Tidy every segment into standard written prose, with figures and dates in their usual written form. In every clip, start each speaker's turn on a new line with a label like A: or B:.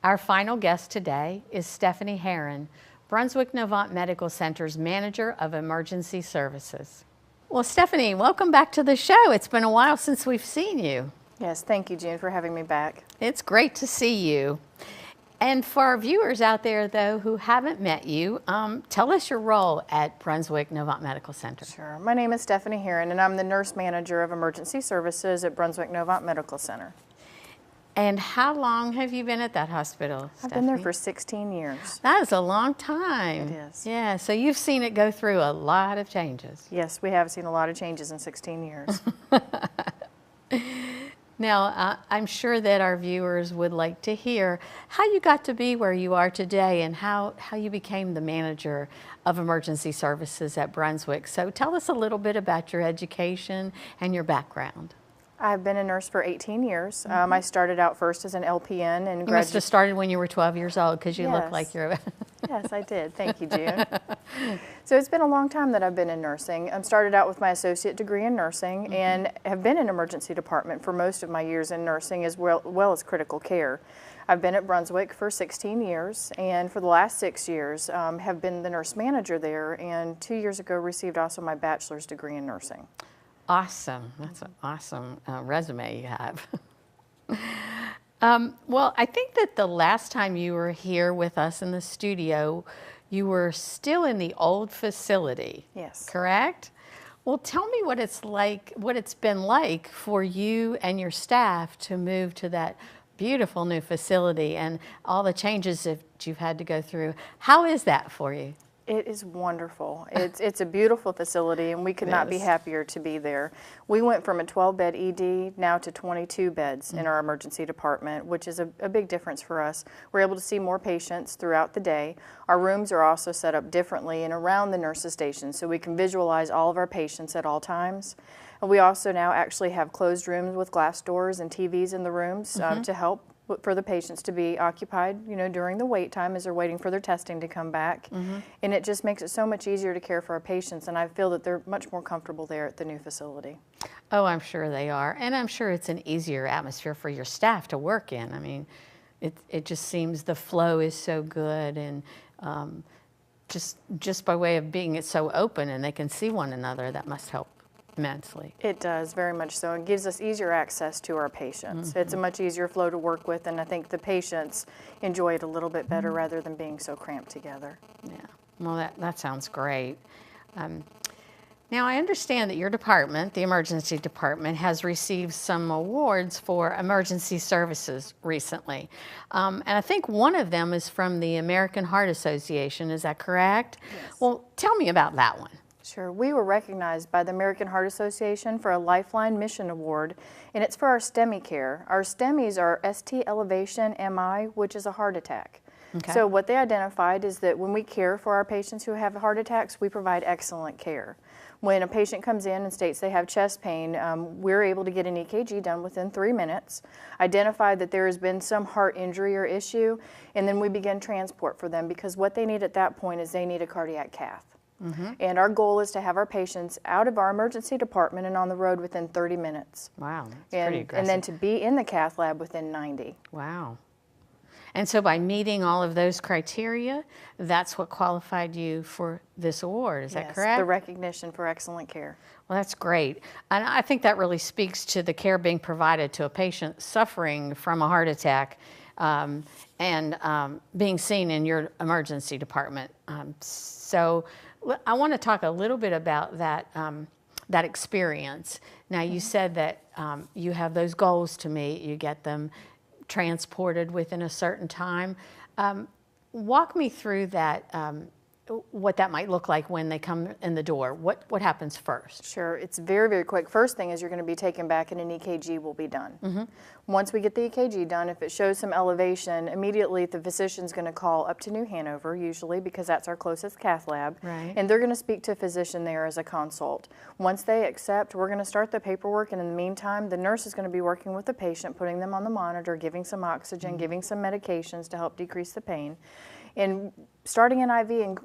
A: Our final guest today is Stephanie Herron, Brunswick-Novant Medical Center's Manager of Emergency Services. Well, Stephanie, welcome back to the show. It's been a while since we've seen you.
B: Yes, thank you, June, for having me back.
A: It's great to see you. And for our viewers out there, though, who haven't met you, tell us your role at Brunswick-Novant Medical Center.
B: Sure. My name is Stephanie Herron, and I'm the Nurse Manager of Emergency Services at Brunswick-Novant Medical Center.
A: And how long have you been at that hospital,
B: I've been there for 16 years.
A: That is a long time.
B: It is.
A: Yeah, so you've seen it go through a lot of changes.
B: Yes, we have seen a lot of changes in 16 years.
A: Now, I'm sure that our viewers would like to hear how you got to be where you are today and how you became the manager of emergency services at Brunswick. So tell us a little bit about your education and your background.
B: I've been a nurse for 18 years. I started out first as an LPN and
A: You must have started when you were 12 years old because you look like you're...
B: Yes, I did. Thank you, June. So it's been a long time that I've been in nursing. I started out with my associate degree in nursing and have been in emergency department for most of my years in nursing as well as critical care. I've been at Brunswick for 16 years and for the last 6 years have been the nurse manager there, and 2 years ago received also my bachelor's degree in nursing.
A: Awesome. That's an awesome resume you have. Well, I think that the last time you were here with us in the studio, you were still in the old facility.
B: Yes.
A: Correct? Well, tell me what it's been like for you and your staff to move to that beautiful new facility and all the changes that you've had to go through. How is that for you?
B: It is wonderful. It's a beautiful facility, and we could not be happier to be there. We went from a 12-bed ED now to 22 beds in our emergency department, which is a big difference for us. We're able to see more patients throughout the day. Our rooms are also set up differently and around the nurses' station, so we can visualize all of our patients at all times. And we also now actually have closed rooms with glass doors and TVs in the rooms to help for the patients to be occupied, you know, during the wait time as they're waiting for their testing to come back. And it just makes it so much easier to care for our patients, and I feel that they're much more comfortable there at the new facility.
A: Oh, I'm sure they are, and I'm sure it's an easier atmosphere for your staff to work in. I mean, it just seems the flow is so good, and just by way of being it's so open and they can see one another, that must help immensely.
B: It does, very much so. It gives us easier access to our patients. It's a much easier flow to work with, and I think the patients enjoy it a little bit better rather than being so cramped together.
A: Yeah, well, that sounds great. Now, I understand that your department, the emergency department, has received some awards for emergency services recently. And I think one of them is from the American Heart Association. Is that correct?
B: Yes.
A: Well, tell me about that one.
B: Sure. We were recognized by the American Heart Association for a Lifeline Mission Award, and it's for our STEMI care. Our STEMIs are ST elevation MI, which is a heart attack. Okay. So what they identified is that when we care for our patients who have heart attacks, we provide excellent care. When a patient comes in and states they have chest pain, we're able to get an EKG done within 3 minutes, identify that there has been some heart injury or issue, and then we begin transport for them, because what they need at that point is they need a cardiac cath. And our goal is to have our patients out of our emergency department and on the road within 30 minutes.
A: Wow, that's pretty aggressive.
B: And then to be in the cath lab within 90.
A: Wow. And so by meeting all of those criteria, that's what qualified you for this award, is that correct?
B: The recognition for excellent care.
A: Well, that's great. And I think that really speaks to the care being provided to a patient suffering from a heart attack and being seen in your emergency department. So I want to talk a little bit about that, that experience. Now, you said that you have those goals to meet, you get them transported within a certain time. Walk me through that, what that might look like when they come in the door. What happens first?
B: Sure, it's very, very quick. First thing is you're going to be taken back and an EKG will be done. Once we get the EKG done, if it shows some elevation, immediately the physician's going to call up to New Hanover, usually, because that's our closest cath lab, and they're going to speak to a physician there as a consult. Once they accept, we're going to start the paperwork, and in the meantime, the nurse is going to be working with the patient, putting them on the monitor, giving some oxygen, giving some medications to help decrease the pain. And starting an IV and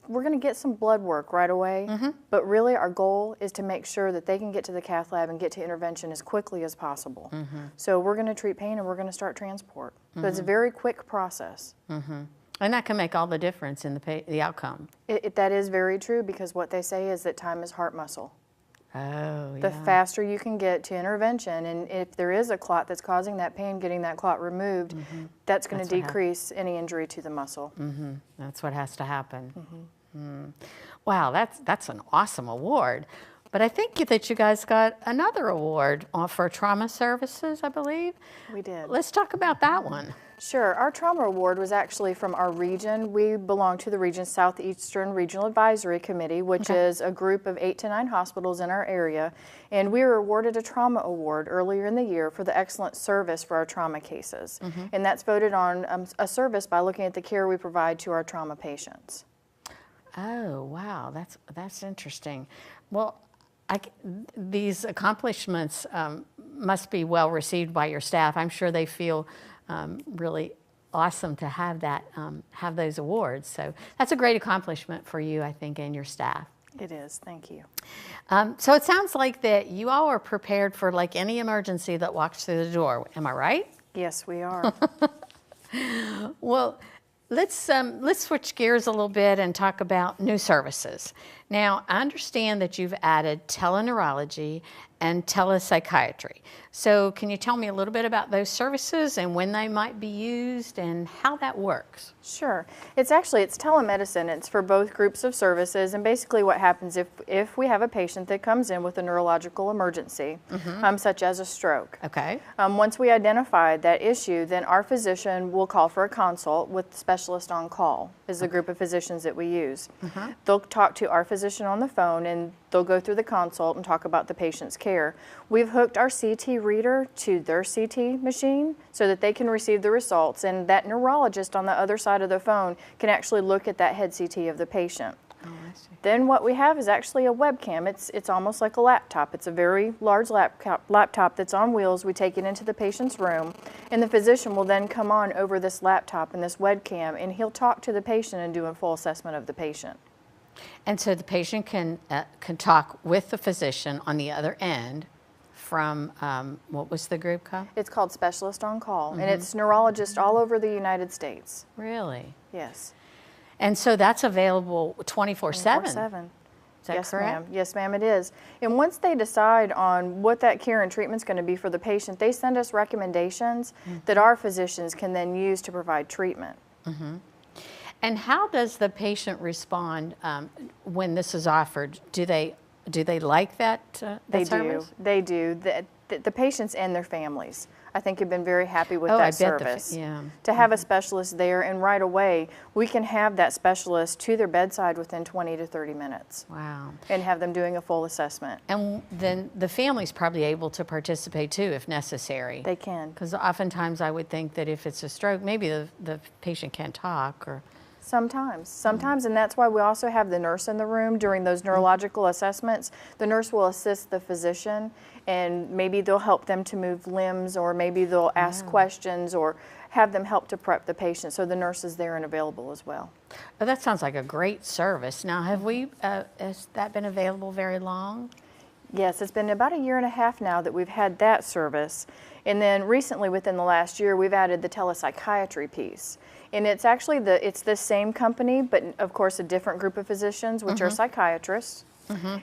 B: we're going to get some blood work right away, but really our goal is to make sure that they can get to the cath lab and get to intervention as quickly as possible. So we're going to treat pain and we're going to start transport. So it's a very quick process.
A: And that can make all the difference in the outcome.
B: That is very true, because what they say is that time is heart muscle.
A: Oh,
B: The faster you can get to intervention, and if there is a clot that's causing that pain, getting that clot removed, that's going to decrease any injury to the muscle.
A: That's what has to happen. Wow, that's an awesome award. But I think that you guys got another award for trauma services, I believe.
B: We did.
A: Let's talk about that one.
B: Sure. Our trauma award was actually from our region. We belong to the region's Southeastern Regional Advisory Committee, which is a group of 8 to 9 hospitals in our area. And we were awarded a trauma award earlier in the year for the excellent service for our trauma cases. And that's voted on a service by looking at the care we provide to our trauma patients.
A: Oh, wow, that's interesting. Well, these accomplishments must be well received by your staff. I'm sure they feel really awesome to have that, have those awards. So that's a great accomplishment for you, I think, and your staff.
B: It is. Thank you.
A: So it sounds like that you all are prepared for like any emergency that walks through the door. Am I right?
B: Yes, we are.
A: Well, let's switch gears a little bit and talk about new services. Now, I understand that you've added teleneurology and telepsychiatry. So can you tell me a little bit about those services and when they might be used and how that works?
B: Sure. It's telemedicine. It's for both groups of services, and basically what happens if we have a patient that comes in with a neurological emergency, such as a stroke.
A: Okay.
B: Once we identify that issue, then our physician will call for a consult with the specialist on call, is the group of physicians that we use. They'll talk to our physician on the phone, and they'll go through the consult and talk about the patient's care. We've hooked our CT reader to their CT machine so that they can receive the results, and that neurologist on the other side of the phone can actually look at that head CT of the patient.
A: Oh, I see.
B: Then what we have is actually a webcam. It's almost like a laptop. It's a very large laptop that's on wheels. We take it into the patient's room, and the physician will then come on over this laptop and this webcam, and he'll talk to the patient and do a full assessment of the patient.
A: And so the patient can talk with the physician on the other end from, what was the group called?
B: It's called Specialist on Call, and it's neurologists all over the United States.
A: Really?
B: Yes.
A: And so that's available 24/7?
B: 24/7.
A: Is that
B: Yes,
A: correct?
B: ma'am. Yes, ma'am, it is. And once they decide on what that care and treatment's going to be for the patient, they send us recommendations that our physicians can then use to provide treatment.
A: And how does the patient respond when this is offered? Do they like that,
B: They
A: service?
B: do. They do. The patients and their families, I think, have been very happy with
A: Oh,
B: that
A: I bet
B: service.
A: yeah.
B: To have a specialist there, and right away, we can have that specialist to their bedside within 20 to 30 minutes.
A: Wow.
B: And have them doing a full assessment.
A: And then the family's probably able to participate too if necessary.
B: They can.
A: Because oftentimes I would think that if it's a stroke, maybe the patient can't talk or...
B: Sometimes, and that's why we also have the nurse in the room during those neurological assessments. The nurse will assist the physician, and maybe they'll help them to move limbs, or maybe they'll ask questions, or have them help to prep the patient. So the nurse is there and available as well.
A: Oh, that sounds like a great service. Now, has that been available very long?
B: Yes, it's been about 1.5 years now that we've had that service. And then recently, within the last year, we've added the telepsychiatry piece. And it's actually it's the same company, but of course a different group of physicians, which are psychiatrists.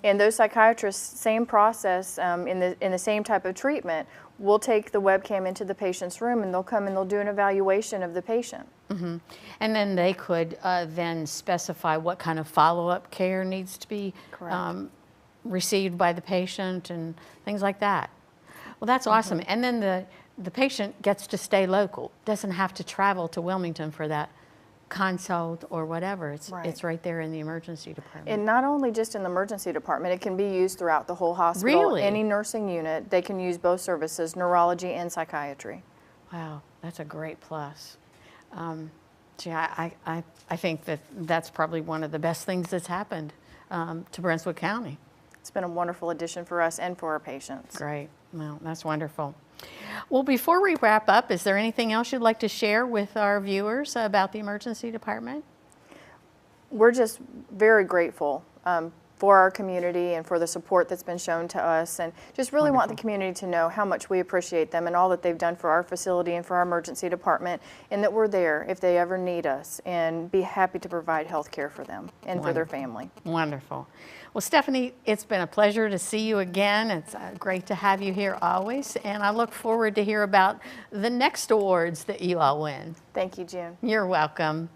B: And those psychiatrists, same process, in the same type of treatment, will take the webcam into the patient's room, and they'll come and they'll do an evaluation of the patient.
A: And then they could then specify what kind of follow-up care needs to be received by the patient and things like that. Well, that's awesome. And then the patient gets to stay local, doesn't have to travel to Wilmington for that consult or whatever. It's right there in the emergency department.
B: And not only just in the emergency department, it can be used throughout the whole hospital.
A: Really?
B: Any nursing unit, they can use both services, neurology and psychiatry.
A: Wow, that's a great plus. Gee, I think that's probably one of the best things that's happened to Brunswick County.
B: It's been a wonderful addition for us and for our patients.
A: Great. Well, that's wonderful. Well, before we wrap up, is there anything else you'd like to share with our viewers about the emergency department?
B: We're just very grateful for our community and for the support that's been shown to us, and just really want the community to know how much we appreciate them and all that they've done for our facility and for our emergency department, and that we're there if they ever need us, and be happy to provide health care for them and for their family.
A: Wonderful. Well, Stephanie, it's been a pleasure to see you again. It's great to have you here always, and I look forward to hear about the next awards that you all win.
B: Thank you, June.
A: You're welcome.